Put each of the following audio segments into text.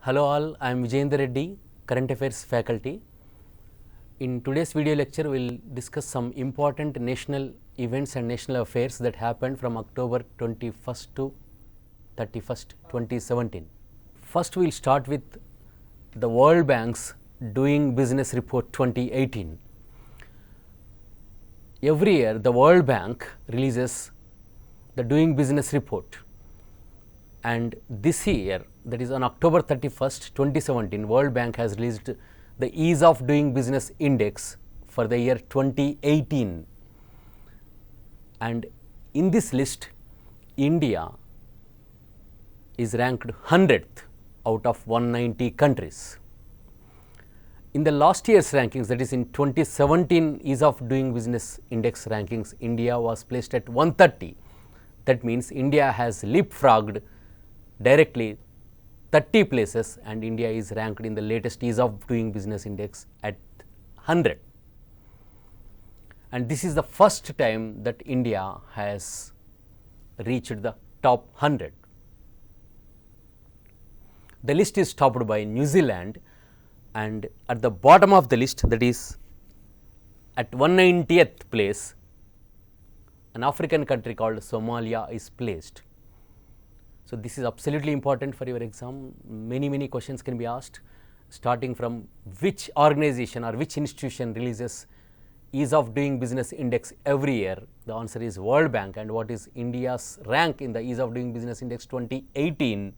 Hello all, I am Vijayendra Reddy, Current Affairs faculty. In today's video lecture, we will discuss some important national events and national affairs that happened from October 21st to 31st, 2017. First, we will start with the World Bank's Doing Business Report 2018. Every year, the World Bank releases the Doing Business Report. And this year, that is on October 31st, 2017, World Bank has released the Ease of Doing Business Index for the year 2018. And in this list, India is ranked 100th out of 190 countries. In the last year's rankings, that is in 2017 Ease of Doing Business Index rankings, India was placed at 130. That means India has leapfrogged directly 30 places, and India is ranked in the latest Ease of Doing Business Index at 100. And this is the first time that India has reached the top 100. The list is topped by New Zealand, and at the bottom of the list, that is at 190th place, an African country called Somalia is placed. So, this is absolutely important for your exam. Many questions can be asked, starting from which organization or which institution releases Ease of Doing Business Index every year. The answer is World Bank. And what is India's rank in the Ease of Doing Business Index 2018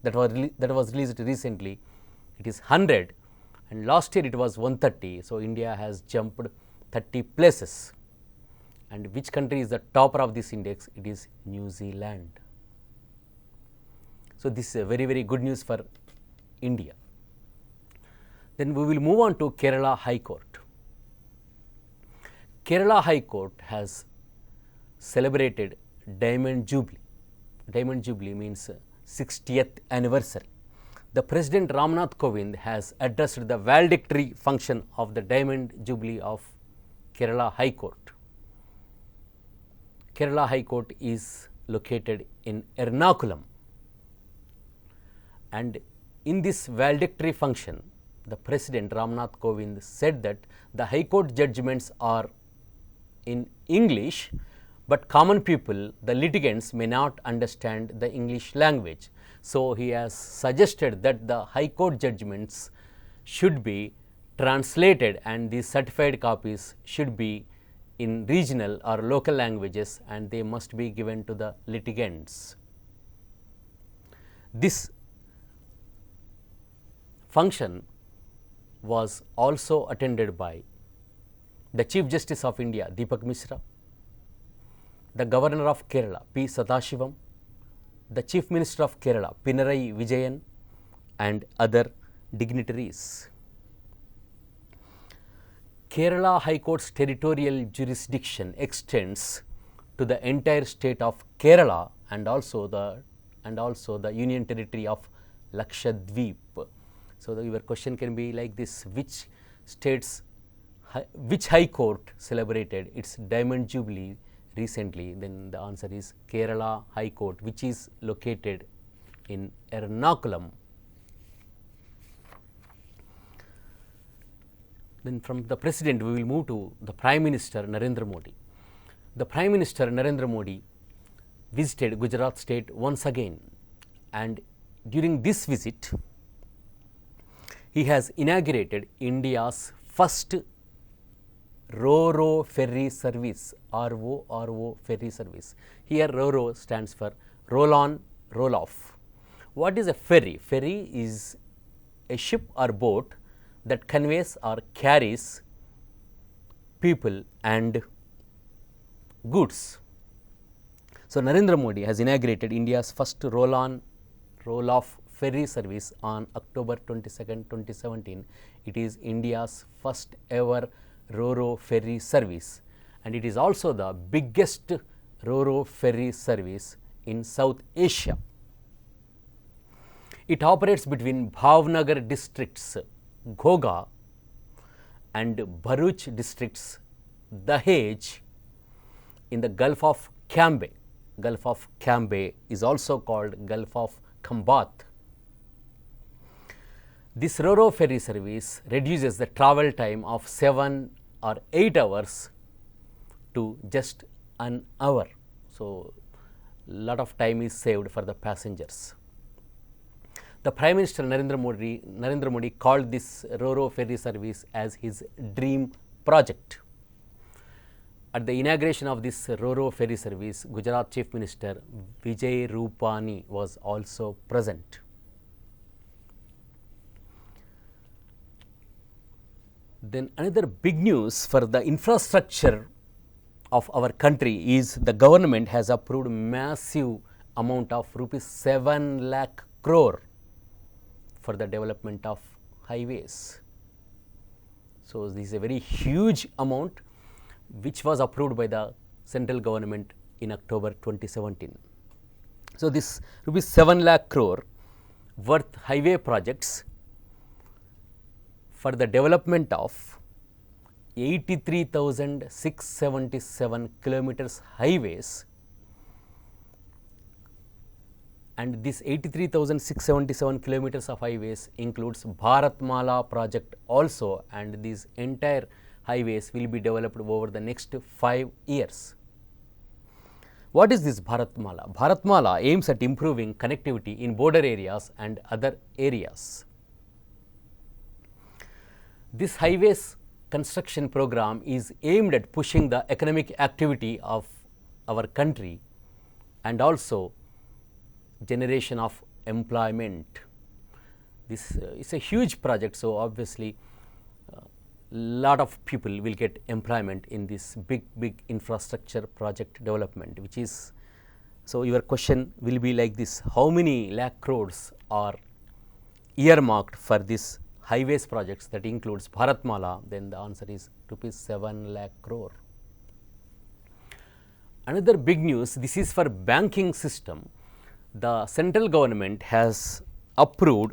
that was released recently? It is 100, and last year it was 130. So, India has jumped 30 places. And which country is the topper of this index? It is New Zealand. So, this is a very good news for India. Then we will move on to Kerala High Court. Kerala High Court has celebrated Diamond Jubilee. Diamond Jubilee means 60th anniversary. The President Ramnath Kovind has addressed the valedictory function of the Diamond Jubilee of Kerala High Court. Kerala High Court is located in Ernakulam. And in this valedictory function, the President Ramnath Kovind said that the High Court judgments are in English, but common people, the litigants, may not understand the English language. So, he has suggested that the High Court judgments should be translated, and these certified copies should be in regional or local languages, and they must be given to the litigants. This function was also attended by the Chief Justice of India, Deepak Mishra, the Governor of Kerala, P. Sadashivam, the Chief Minister of Kerala, Pinarayi Vijayan, and other dignitaries. Kerala High Court's territorial jurisdiction extends to the entire state of Kerala and also the Union Territory of Lakshadweep. So, your question can be like this: which High Court celebrated its Diamond Jubilee recently? Then the answer is Kerala High Court, which is located in Ernakulam. Then from the President, we will move to the Prime Minister Narendra Modi. The Prime Minister Narendra Modi visited Gujarat state once again, and during this visit, he has inaugurated India's first Ro-Ro ferry service, RO ferry service. Here Ro-Ro stands for roll on, roll off. What is a ferry? Ferry is a ship or boat that conveys or carries people and goods. So, Narendra Modi has inaugurated India's first roll on, roll off ferry service on October 22nd, 2017. It is India's first ever Ro-Ro ferry service, and it is also the biggest Ro-Ro ferry service in South Asia. It operates between Bhavnagar districts, Ghoga, and Bharuch districts, Dahej, in the Gulf of Cambay. Gulf of Cambay is also called Gulf of Khambat. This Ro-Ro ferry service reduces the travel time of 7 or 8 hours to just an hour. So, lot of time is saved for the passengers. The Prime Minister Narendra Modi called this Ro-Ro ferry service as his dream project. At the inauguration of this Ro-Ro ferry service, Gujarat Chief Minister Vijay Rupani was also present. Then another big news for the infrastructure of our country is the government has approved massive amount of rupees 7 lakh crore for the development of highways. So, this is a very huge amount which was approved by the central government in October 2017. So, this rupees 7 lakh crore worth highway projects for the development of 83,677 kilometers highways, and this 83,677 kilometers of highways includes Bharatmala project also, and these entire highways will be developed over the next 5 years. What is this Bharatmala? Bharatmala aims at improving connectivity in border areas and other areas. This highways construction program is aimed at pushing the economic activity of our country and also generation of employment. This is a huge project, so obviously lot of people will get employment in this big infrastructure project development, which is, so your question will be like this: how many lakh crores are earmarked for this highways projects that includes Bharatmala? Then the answer is rupees 7 lakh crore. Another big news, this is for banking system. The central government has approved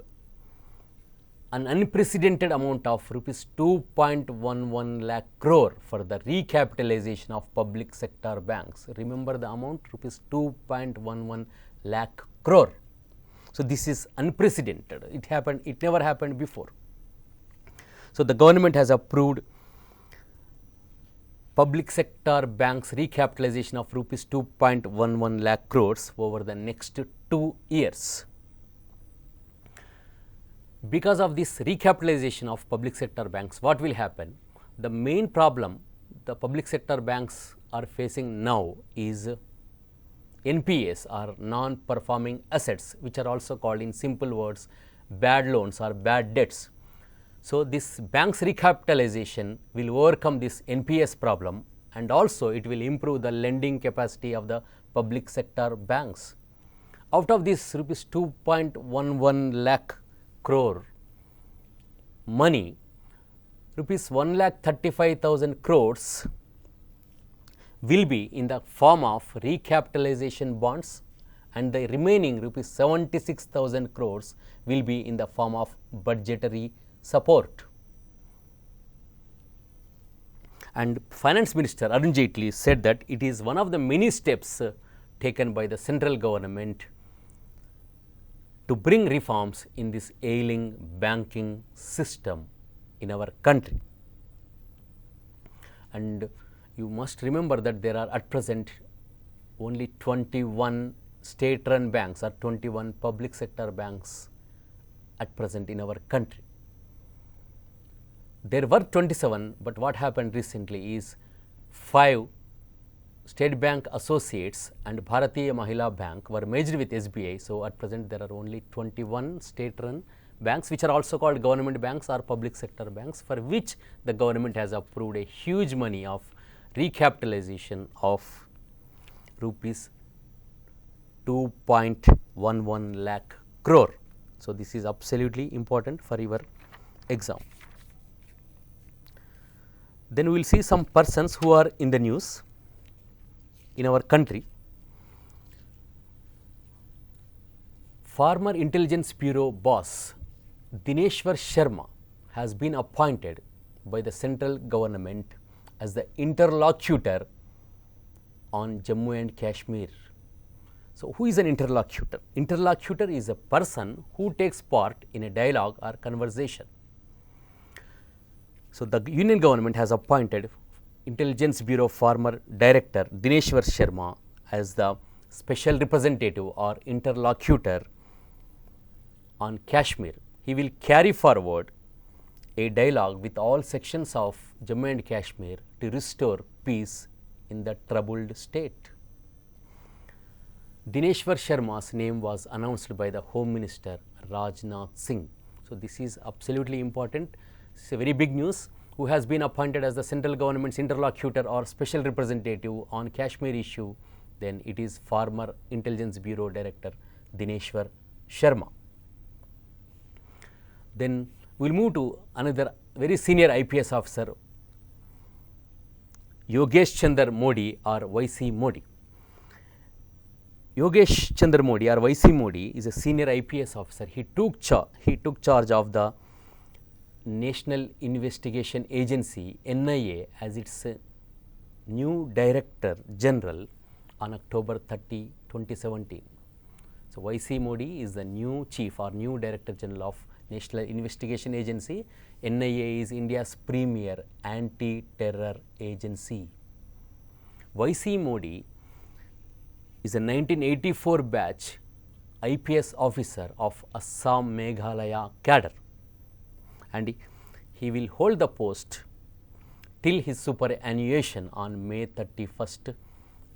an unprecedented amount of rupees 2.11 lakh crore for the recapitalization of public sector banks. Remember the amount, rupees 2.11 lakh crore. So, this is unprecedented. It never happened before. So, the government has approved public sector banks recapitalization of rupees 2.11 lakh crores over the next 2 years. Because of this recapitalization of public sector banks, what will happen? The main problem the public sector banks are facing now is NPAs, or non-performing assets, which are also called in simple words bad loans or bad debts. So, this banks recapitalization will overcome this NPS problem, and also it will improve the lending capacity of the public sector banks. Out of this rupees 2.11 lakh crore money, rupees 1,35,000 crores will be in the form of recapitalization bonds, and the remaining rupees 76,000 crores will be in the form of budgetary support. And Finance Minister Arun Jaitley said that it is one of the many steps taken by the central government to bring reforms in this ailing banking system in our country. And you must remember that there are at present only 21 state run banks or 21 public sector banks at present in our country. There were 27, but what happened recently is 5 State Bank Associates and Bharatiya Mahila Bank were merged with SBI. So, at present there are only 21 state run banks, which are also called government banks or public sector banks, for which the government has approved a huge money of recapitalization of rupees 2.11 lakh crore. So, this is absolutely important for your exam. Then we will see some persons who are in the news in our country. Former Intelligence Bureau boss Dineshwar Sharma has been appointed by the central government as the interlocutor on Jammu and Kashmir. So, who is an interlocutor? Interlocutor is a person who takes part in a dialogue or conversation. So, the Union government has appointed Intelligence Bureau former Director Dineshwar Sharma as the special representative or interlocutor on Kashmir. He will carry forward a dialogue with all sections of Jammu and Kashmir to restore peace in the troubled state. Dineshwar Sharma's name was announced by the Home Minister Rajnath Singh. So, this is absolutely important. This is a very big news. Who has been appointed as the central government's interlocutor or special representative on Kashmir issue? Then it is former Intelligence Bureau Director Dineshwar Sharma. Then we will move to another very senior IPS officer, Yogesh Chandra Modi or YC Modi. Yogesh Chandra Modi or YC Modi is a senior IPS officer. He took charge of the National Investigation Agency NIA as its new Director General on October 30, 2017. So, YC Modi is the new chief or new Director General of National Investigation Agency. NIA is India's premier anti-terror agency. YC Modi is a 1984 batch IPS officer of Assam Meghalaya cadre, and he will hold the post till his superannuation on May 31st,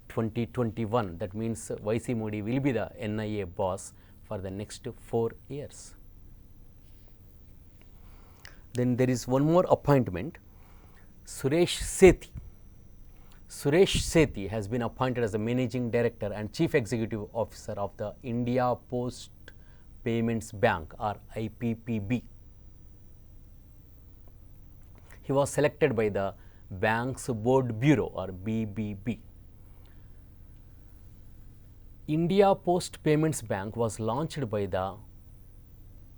2021. That means YC Modi will be the NIA boss for the next 4 years. Then there is one more appointment, Suresh Sethi. Suresh Sethi has been appointed as the Managing Director and Chief Executive Officer of the India Post Payments Bank or IPPB. He was selected by the Bank's Board Bureau or BBB. India Post Payments Bank was launched by the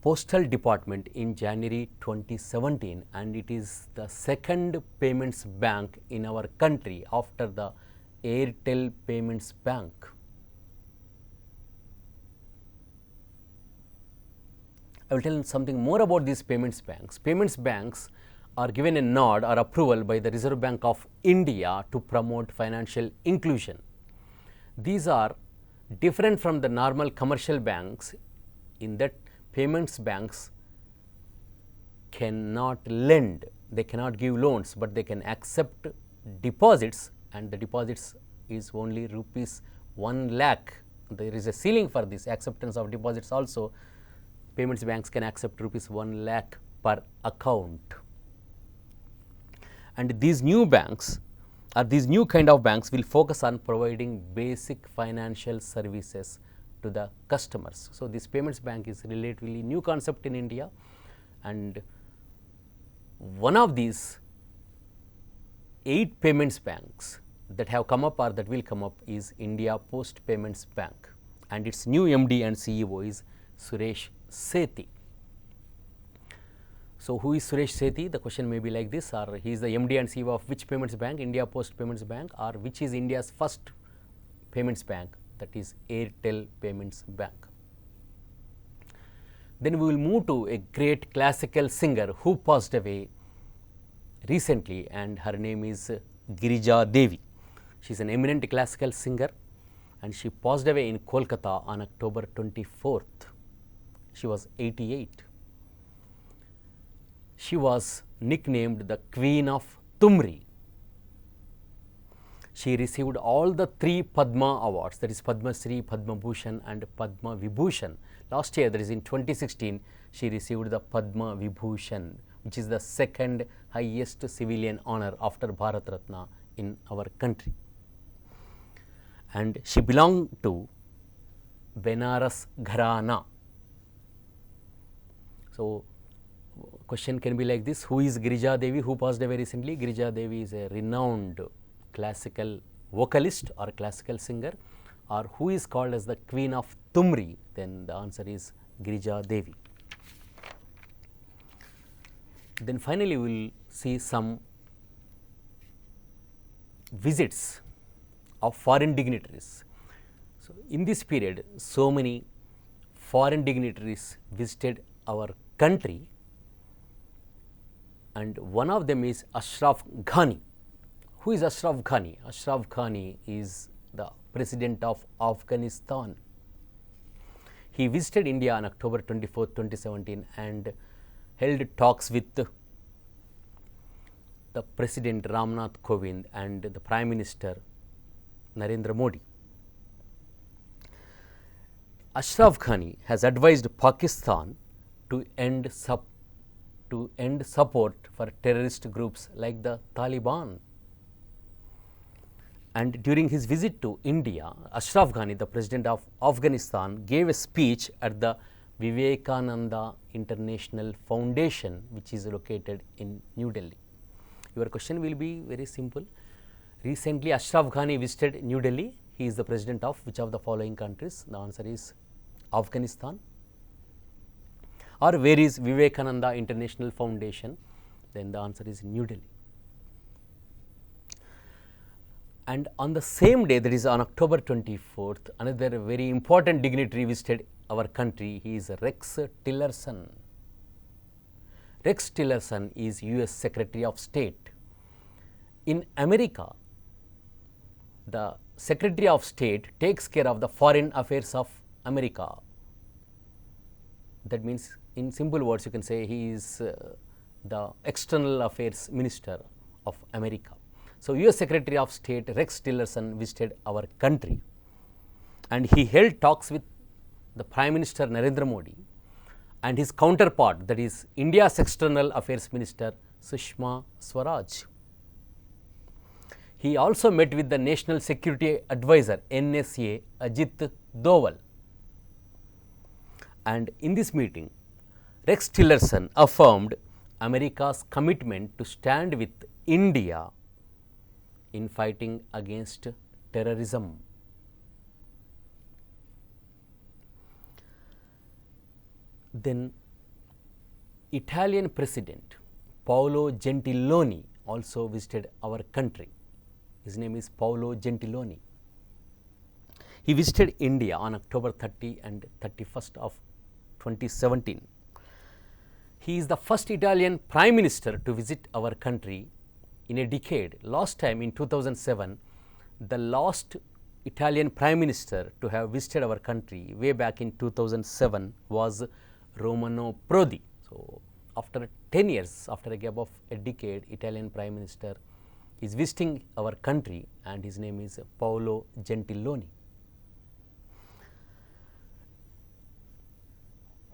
Postal Department in January 2017, and it is the second payments bank in our country after the Airtel Payments Bank. I will tell you something more about these payments banks. Payments banks are given a nod or approval by the Reserve Bank of India to promote financial inclusion. These are different from the normal commercial banks in that payments banks cannot lend, they cannot give loans, but they can accept deposits, and the deposits is only rupees 1 lakh. There is a ceiling for this acceptance of deposits also. Payments banks can accept rupees 1 lakh per account. And these new banks or these new kind of banks will focus on providing basic financial services to the customers. So, this payments bank is relatively new concept in India, and one of these 8 payments banks that have come up or that will come up is India Post Payments Bank, and its new MD and CEO is Suresh Sethi. So, who is Suresh Sethi? The question may be like this, or he is the MD and CEO of which payments bank? India Post Payments Bank, or which is India's first payments bank, that is Airtel Payments Bank. Then we will move to a great classical singer who passed away recently, and her name is Girija Devi. She is an eminent classical singer, and she passed away in Kolkata on October 24th. She was 88. She was nicknamed the Queen of Tumri. She received all the 3 Padma awards, that is Padma Shri, Padma Bhushan and Padma Vibhushan. Last year, that is in 2016, she received the Padma Vibhushan, which is the second highest civilian honor after Bharat Ratna in our country. And she belonged to Benaras Gharana. So, question can be like this: who is Girija Devi, who passed away recently? Girija Devi is a renowned classical vocalist or classical singer, or who is called as the Queen of Tumri? Then the answer is Girija Devi. Then finally, we will see some visits of foreign dignitaries. So, So, in this period, so many foreign dignitaries visited our country, and one of them is Ashraf Ghani. Who is Ashraf Ghani? Ashraf Ghani is the president of Afghanistan. He visited India on October 24, 2017 and held talks with the President Ramnath Kovind and the Prime Minister Narendra Modi. Ashraf Ghani has advised Pakistan to end support for terrorist groups like the Taliban. And during his visit to India, Ashraf Ghani, the president of Afghanistan, gave a speech at the Vivekananda International Foundation, which is located in New Delhi. Your question will be very simple. Recently, Ashraf Ghani visited New Delhi. He is the president of which of the following countries? The answer is Afghanistan. Or where is Vivekananda International Foundation? Then the answer is New Delhi. And on the same day, that is on October 24th, another very important dignitary visited our country. He is Rex Tillerson. Rex Tillerson is US Secretary of State. In America, the Secretary of State takes care of the foreign affairs of America. That means, in simple words, you can say he is the External Affairs Minister of America. So, US Secretary of State Rex Tillerson visited our country, and he held talks with the Prime Minister Narendra Modi and his counterpart, that is India's External Affairs Minister Sushma Swaraj. He also met with the National Security Advisor NSA Ajit Doval. And in this meeting, Rex Tillerson affirmed America's commitment to stand with India in fighting against terrorism. Then Italian President Paolo Gentiloni also visited our country. His name is Paolo Gentiloni. He visited India on October 30 and 31st of 2017. He is the first Italian Prime Minister to visit our country in a decade. Last time in 2007, the last Italian Prime Minister to have visited our country way back in 2007 was Romano Prodi. So, after 10 years, after a gap of a decade, Italian Prime Minister is visiting our country, and his name is Paolo Gentiloni.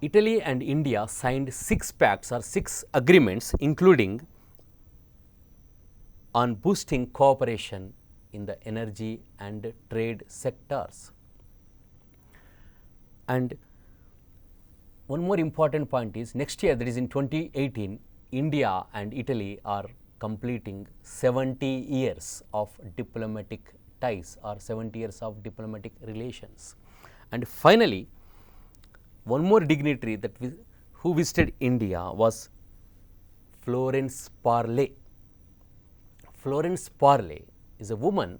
Italy and India signed 6 pacts or 6 agreements, including on boosting cooperation in the energy and trade sectors. And one more important point is, next year, that is in 2018, India and Italy are completing 70 years of diplomatic ties or 70 years of diplomatic relations. And finally, one more dignitary that who visited India was Florence Parly. Florence Parly is a woman,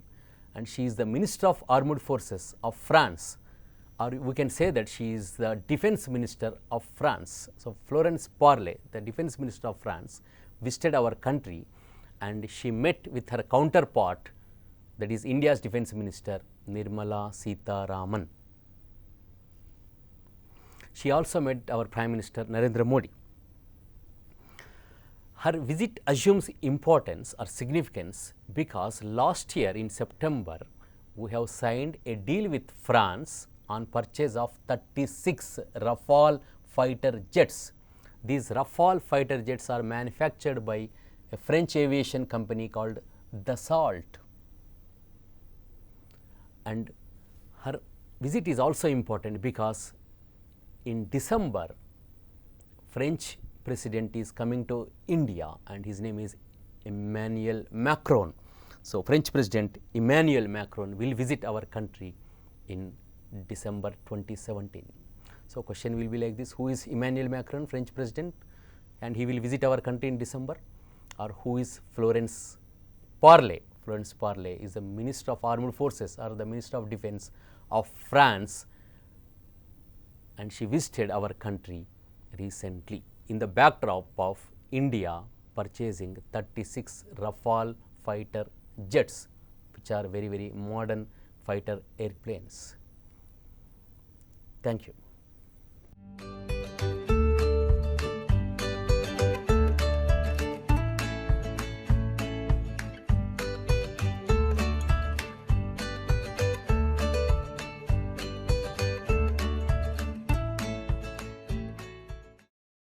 and she is the Minister of Armed Forces of France, or we can say that she is the Defense Minister of France. So, Florence Parly, the Defense Minister of France, visited our country, and she met with her counterpart, that is India's Defense Minister Nirmala Sitharaman. She also met our Prime Minister Narendra Modi. Her visit assumes importance or significance because last year in September, we have signed a deal with France on purchase of 36 Rafale fighter jets. These Rafale fighter jets are manufactured by a French aviation company called Dassault. And her visit is also important because in December, French president is coming to India, and his name is Emmanuel Macron. So, French President Emmanuel Macron will visit our country in December 2017. So, question will be like this: who is Emmanuel Macron, French President, and he will visit our country in December? Or who is Florence Parly? Florence Parly is the Minister of Armed Forces or the Minister of Defense of France, and she visited our country recently in the backdrop of India purchasing 36 Rafale fighter jets, which are very, very modern fighter airplanes. Thank you.